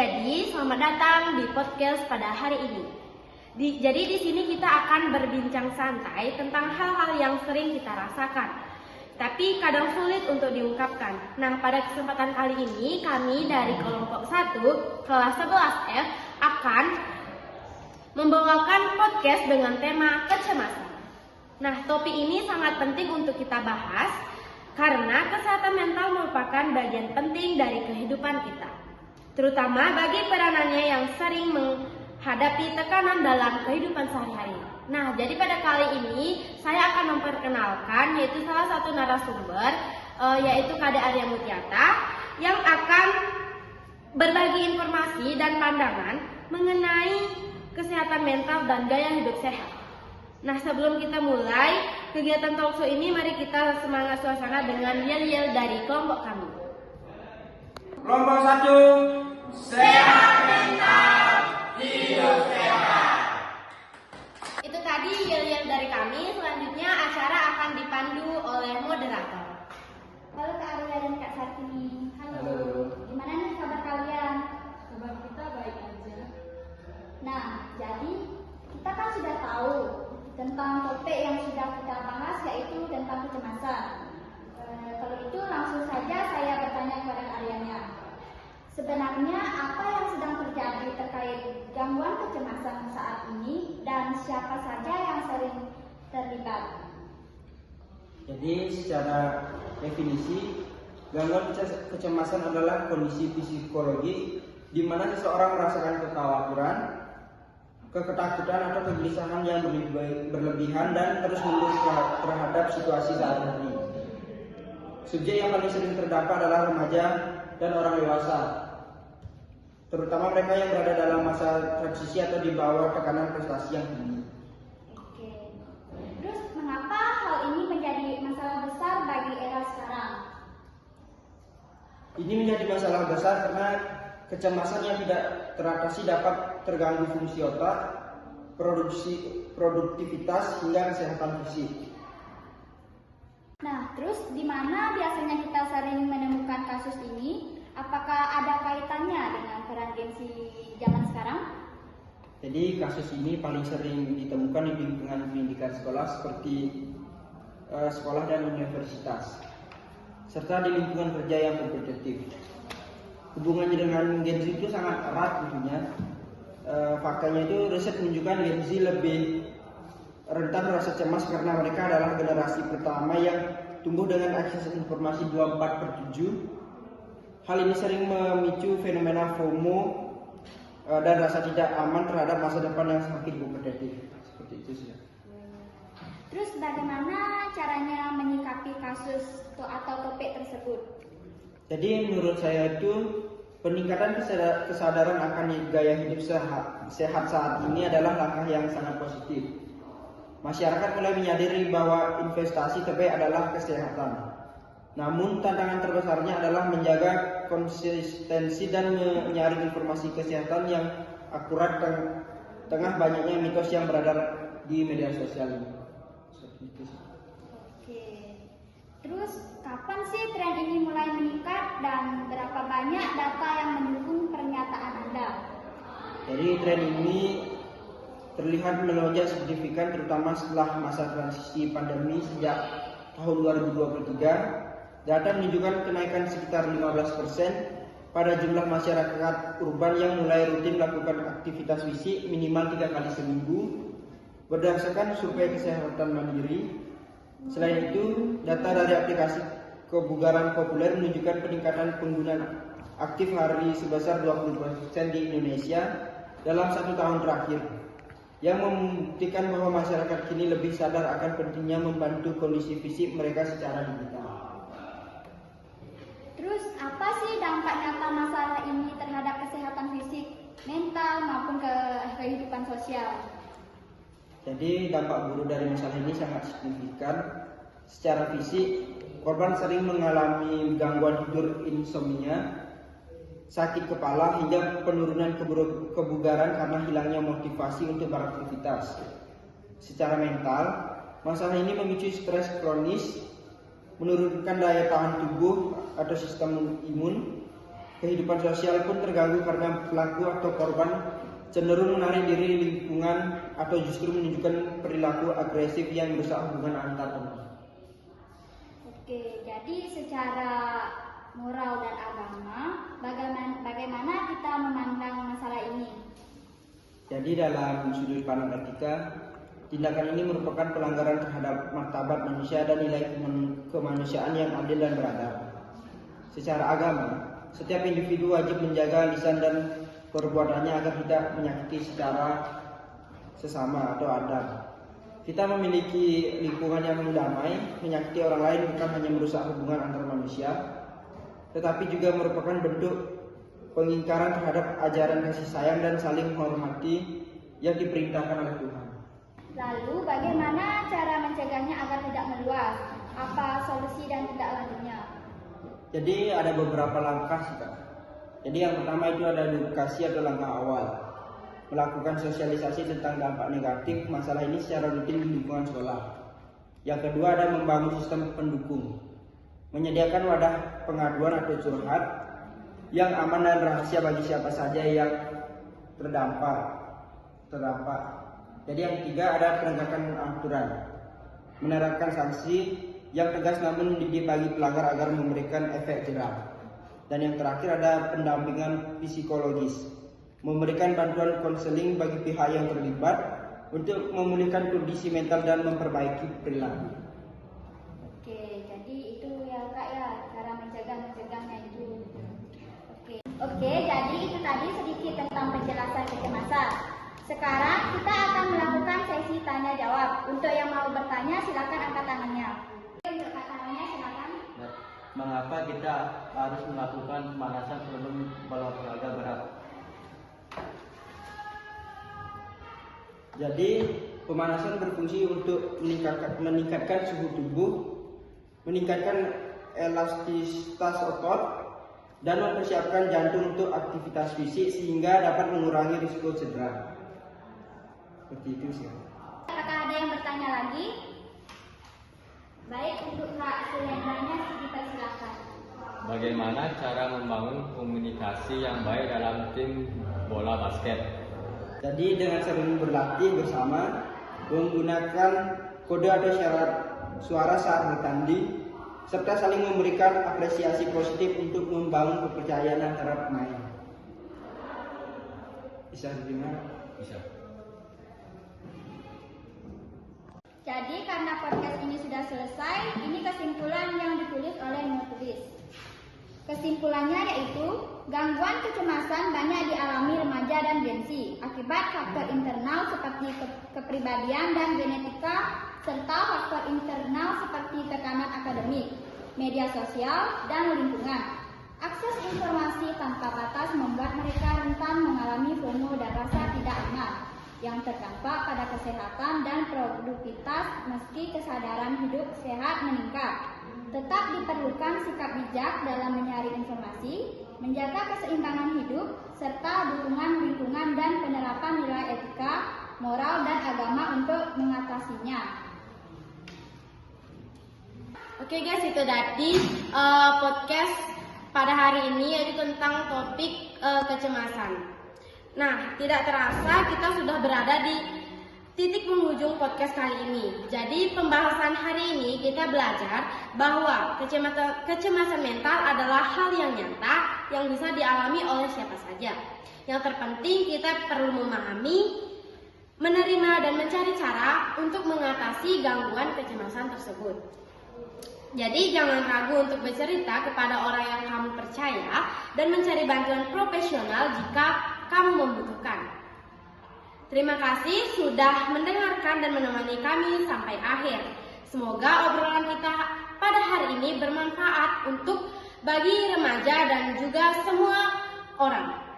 Jadi, selamat datang di podcast pada hari ini. Jadi di sini kita akan berbincang santai tentang hal-hal yang sering kita rasakan, tapi kadang sulit untuk diungkapkan. Nah, pada kesempatan kali ini kami dari kelompok 1 kelas 11F akan membawakan podcast dengan tema kecemasan. Nah, topik ini sangat penting untuk kita bahas karena kesehatan mental merupakan bagian penting dari kehidupan kita, terutama bagi peranannya yang sering menghadapi tekanan dalam kehidupan sehari-hari. Nah, jadi pada kali ini saya akan memperkenalkan yaitu salah satu narasumber yaitu Kade Arya Mutiata yang akan berbagi informasi dan pandangan mengenai kesehatan mental dan gaya hidup sehat. Nah, sebelum kita mulai kegiatan talkshow ini, mari kita semangat suasana dengan yel-yel dari kelompok kami. Kelompok 1, sehat mental, hidup sehat. Itu tadi yel-yel dari kami. Selanjutnya acara akan dipandu oleh moderator. Halo Kak Arya dan Kak Sartini. Halo. Gimana nih kabar kalian? Kabar kita baik aja. Nah, jadi kita kan sudah tahu tentang topik yang sudah kita bahas, yaitu tentang kecemasan. Kalau itu langsung saja saya bertanya kepada Kak Aryanya. Sebenarnya apa yang sedang terjadi terkait gangguan kecemasan saat ini dan siapa saja yang sering terlibat? Jadi secara definisi, gangguan kecemasan adalah kondisi psikologi di mana seseorang merasakan kekhawatiran, ketakutan atau kegelisahan yang berlebihan dan terus-menerus terhadap situasi sehari-hari. Subjek yang paling sering terdampak adalah remaja dan orang dewasa, terutama mereka yang berada dalam masa transisi atau di bawah tekanan prestasi yang tinggi. Oke. Terus mengapa hal ini menjadi masalah besar bagi era sekarang? Ini menjadi masalah besar karena kecemasan yang tidak teratasi dapat terganggu fungsi otak, produktivitas hingga kesehatan fisik. Nah, terus di mana biasanya kita sering menemukan kasus ini? Apakah ada kaitannya dengan peran Gen Z zaman sekarang? Jadi kasus ini paling sering ditemukan di lingkungan pendidikan sekolah seperti sekolah dan universitas, serta di lingkungan kerja yang kompetitif. Hubungannya dengan Gen Z itu sangat erat tentunya. Faktanya itu riset menunjukkan Gen Z lebih rentan merasa cemas karena mereka adalah generasi pertama yang tumbuh dengan akses informasi 24/7. Hal ini sering memicu fenomena FOMO dan rasa tidak aman terhadap masa depan yang semakin kompetitif. Seperti itu sih. Terus bagaimana caranya menyikapi kasus atau topik tersebut? Jadi menurut saya itu peningkatan kesadaran akan gaya hidup sehat saat ini adalah langkah yang sangat positif. Masyarakat mulai menyadari bahwa investasi terbaik adalah kesehatan. Namun tantangan terbesarnya adalah menjaga konsistensi dan menyaring informasi kesehatan yang akurat tengah banyaknya mitos yang beredar di media sosial ini. Oke. Terus kapan sih tren ini mulai meningkat dan berapa banyak data yang mendukung pernyataan Anda? Jadi tren ini terlihat melonjak signifikan terutama setelah masa transisi pandemi sejak tahun 2023. Data menunjukkan kenaikan sekitar 15% pada jumlah masyarakat urban yang mulai rutin melakukan aktivitas fisik minimal 3 kali seminggu berdasarkan survei kesehatan mandiri. Selain itu, data dari aplikasi kebugaran populer menunjukkan peningkatan penggunaan aktif hari sebesar 20% di Indonesia dalam 1 tahun terakhir, yang membuktikan bahwa masyarakat kini lebih sadar akan pentingnya membantu kondisi fisik mereka secara digital. Terus apa sih dampak nyata masalah ini terhadap kesehatan fisik, mental maupun kehidupan sosial? Jadi dampak buruk dari masalah ini sangat signifikan. Secara fisik, korban sering mengalami gangguan tidur, insomnia, sakit kepala hingga penurunan kebugaran karena hilangnya motivasi untuk beraktivitas. Secara mental, masalah ini memicu stres kronis, menurunkan daya tahan tubuh atau sistem imun, Kehidupan sosial pun terganggu karena pelaku atau korban cenderung menarik diri di lingkungan atau justru menunjukkan perilaku agresif yang merusak hubungan antar teman. Oke, jadi secara moral dan agama, bagaimana kita memandang masalah ini? Jadi dalam sudut pandang etika, tindakan ini merupakan pelanggaran terhadap martabat manusia dan nilai kemanusiaan yang adil dan beradab. Secara agama, setiap individu wajib menjaga lisan dan perbuatannya agar tidak menyakiti secara sesama atau adab. Kita memiliki lingkungan yang damai, menyakiti orang lain bukan hanya merusak hubungan antar manusia, tetapi juga merupakan bentuk pengingkaran terhadap ajaran kasih sayang dan saling menghormati yang diperintahkan oleh Tuhan. Lalu bagaimana cara mencegahnya agar tidak meluas? Apa solusi dan tindak lanjutnya? Jadi ada beberapa langkah sih, Kak. Jadi yang pertama itu ada edukasi atau langkah awal. Melakukan sosialisasi tentang dampak negatif masalah ini secara rutin di lingkungan sekolah. Yang kedua ada membangun sistem pendukung. Menyediakan wadah pengaduan atau curhat yang aman dan rahasia bagi siapa saja yang terdampak. Jadi yang ketiga ada penegakan aturan. Menerapkan sanksi yang tegas namun mendidik bagi pelanggar agar memberikan efek jerah. Dan yang terakhir ada pendampingan psikologis, memberikan bantuan konseling bagi pihak yang terlibat untuk memulihkan kondisi mental dan memperbaiki perilaku. Oke, jadi itu ya Kak ya, cara mencegahnya itu. Oke, jadi itu tadi sedikit tentang penjelasan kecemasan. Sekarang kita akan melakukan sesi tanya jawab. Untuk yang mau bertanya silakan angkat tangannya. Untuk angkat tangannya silakan. Mengapa kita harus melakukan pemanasan sebelum berolahraga berat? Jadi pemanasan berfungsi untuk meningkatkan suhu tubuh, meningkatkan elastisitas otot, dan mempersiapkan jantung untuk aktivitas fisik sehingga dapat mengurangi risiko cedera. Seperti itu sih. Apakah ada yang bertanya lagi? Baik, untuk Kak Sulendranya dipersilakan. Bagaimana cara membangun komunikasi yang baik dalam tim bola basket? Jadi dengan sering berlatih bersama, menggunakan kode atau syarat suara saat bertanding, serta saling memberikan apresiasi positif untuk membangun kepercayaan antara pemain. Bisa diterima? Bisa. Jadi karena podcast ini sudah selesai, ini kesimpulan yang ditulis oleh penulis. Kesimpulannya yaitu, gangguan kecemasan banyak dialami remaja dan Gen Z akibat faktor internal seperti kepribadian dan genetika, serta faktor internal seperti tekanan akademik, media sosial, dan lingkungan. Akses informasi tanpa batas membuat mereka rentan mengalami FOMO dan rasa tidak aman yang terdampak pada kesehatan dan produktivitas meski kesadaran hidup sehat meningkat. Tetap diperlukan sikap bijak dalam menyaring informasi, menjaga keseimbangan hidup, serta dukungan lingkungan dan penerapan nilai etika, moral, dan agama untuk mengatasinya. Oke guys, itu tadi podcast pada hari ini yaitu tentang topik kecemasan. Nah, tidak terasa kita sudah berada di titik penghujung podcast kali ini. Jadi pembahasan hari ini kita belajar bahwa kecemasan mental adalah hal yang nyata yang bisa dialami oleh siapa saja. Yang terpenting kita perlu memahami, menerima dan mencari cara untuk mengatasi gangguan kecemasan tersebut. Jadi jangan ragu untuk bercerita kepada orang yang kamu percaya dan mencari bantuan profesional jika kamu membutuhkan. Terima kasih sudah mendengarkan dan menemani kami sampai akhir. Semoga obrolan kita pada hari ini bermanfaat untuk bagi remaja dan juga semua orang.